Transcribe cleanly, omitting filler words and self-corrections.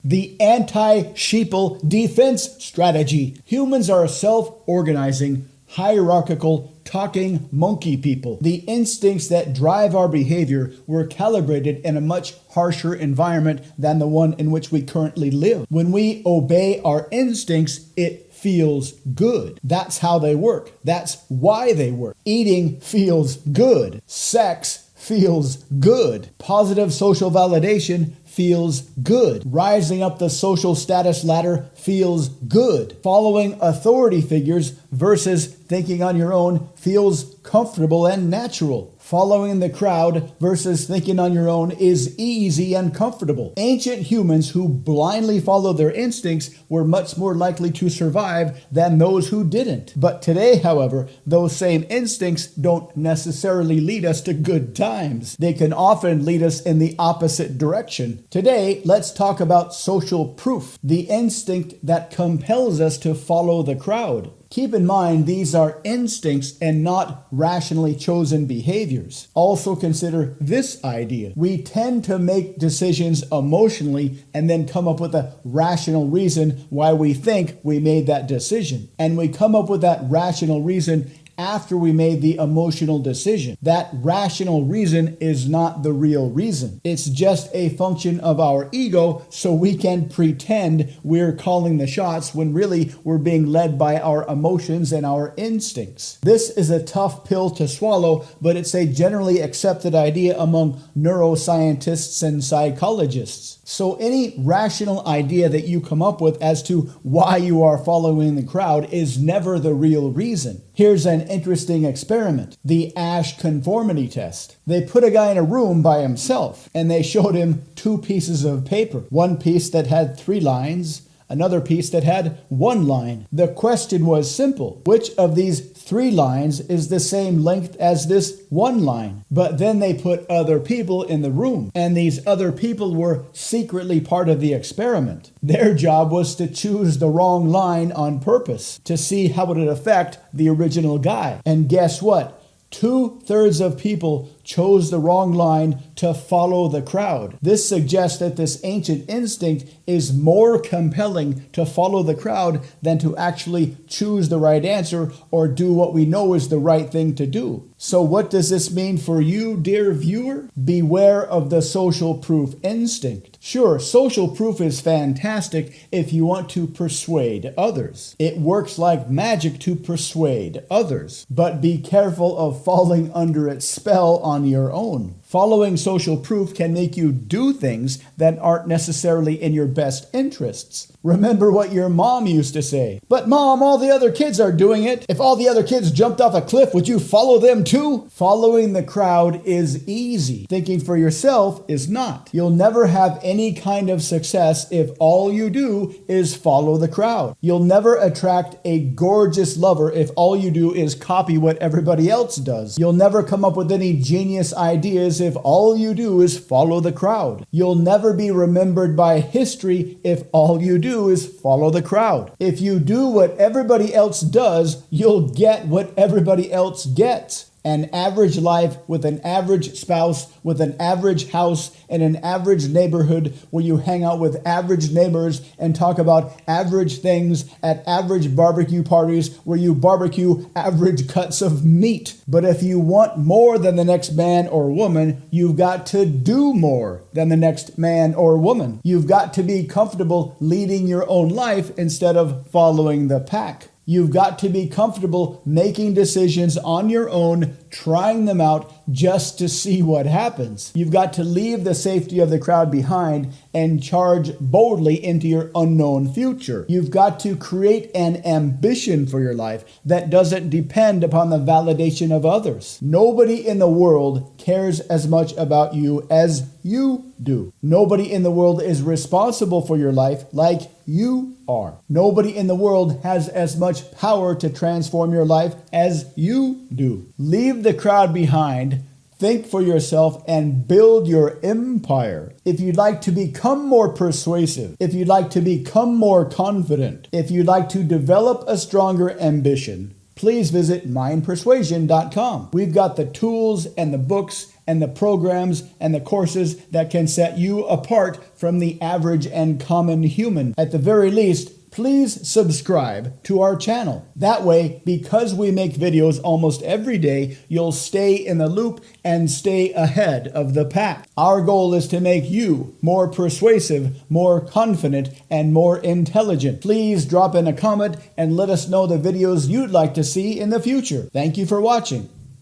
The anti-sheeple defense strategy. Humans are self-organizing, hierarchical, talking monkey people. The instincts that drive our behavior were calibrated in a much harsher environment than the one in which we currently live. When we obey our instincts, it feels good. That's how they work. That's why they work. Eating feels good. Sex feels good. Positive social validation feels good. Rising up the social status ladder feels good. Following authority figures versus thinking on your own feels comfortable and natural. Following the crowd versus thinking on your own is easy and comfortable. Ancient humans who blindly followed their instincts were much more likely to survive than those who didn't. But today, however, those same instincts don't necessarily lead us to good times. They can often lead us in the opposite direction. Today, let's talk about social proof, the instinct that compels us to follow the crowd. Keep in mind, these are instincts and not rationally chosen behaviors. Also consider this idea. We tend to make decisions emotionally and then come up with a rational reason why we think we made that decision. And we come up with that rational reason after we made the emotional decision. That rational reason is not the real reason. It's just a function of our ego, so we can pretend we're calling the shots when really we're being led by our emotions and our instincts. This is a tough pill to swallow, but it's a generally accepted idea among neuroscientists and psychologists. So any rational idea that you come up with as to why you are following the crowd is never the real reason. Here's an interesting experiment, the Asch conformity test. They put a guy in a room by himself, and they showed him two pieces of paper. One piece that had 3 lines, another piece that had 1 line. The question was simple. Which of these 3 lines is the same length as this 1 line? But then they put other people in the room, and these other people were secretly part of the experiment. Their job was to choose the wrong line on purpose to see how it would affect the original guy. And guess what? 2/3 of people chose the wrong line to follow the crowd. This suggests that this ancient instinct is more compelling to follow the crowd than to actually choose the right answer or do what we know is the right thing to do. So what does this mean for you, dear viewer? Beware of the social proof instinct. Sure, social proof is fantastic if you want to persuade others. It works like magic to persuade others. But be careful of falling under its spell on your own. Following social proof can make you do things that aren't necessarily in your best interests. Remember what your mom used to say. But Mom, all the other kids are doing it. If all the other kids jumped off a cliff, would you follow them too? Following the crowd is easy. Thinking for yourself is not. You'll never have any kind of success if all you do is follow the crowd. You'll never attract a gorgeous lover if all you do is copy what everybody else does. You'll never come up with any genius ideas if all you do is follow the crowd. You'll never be remembered by history if all you do is follow the crowd. If you do what everybody else does, you'll get what everybody else gets. An average life with an average spouse, with an average house, in an average neighborhood where you hang out with average neighbors and talk about average things at average barbecue parties where you barbecue average cuts of meat. But if you want more than the next man or woman, you've got to do more than the next man or woman. You've got to be comfortable leading your own life instead of following the pack. You've got to be comfortable making decisions on your own, trying them out just to see what happens. You've got to leave the safety of the crowd behind and charge boldly into your unknown future. You've got to create an ambition for your life that doesn't depend upon the validation of others. Nobody in the world cares as much about you as you do. Nobody in the world is responsible for your life like you are. Nobody in the world has as much power to transform your life as you do. Leave the crowd behind, think for yourself, and build your empire. If you'd like to become more persuasive, if you'd like to become more confident, if you'd like to develop a stronger ambition, please visit mindpersuasion.com. We've got the tools and the books and the programs and the courses that can set you apart from the average and common human. At the very least, please subscribe to our channel. That way, because we make videos almost every day, you'll stay in the loop and stay ahead of the pack. Our goal is to make you more persuasive, more confident, and more intelligent. Please drop in a comment and let us know the videos you'd like to see in the future. Thank you for watching.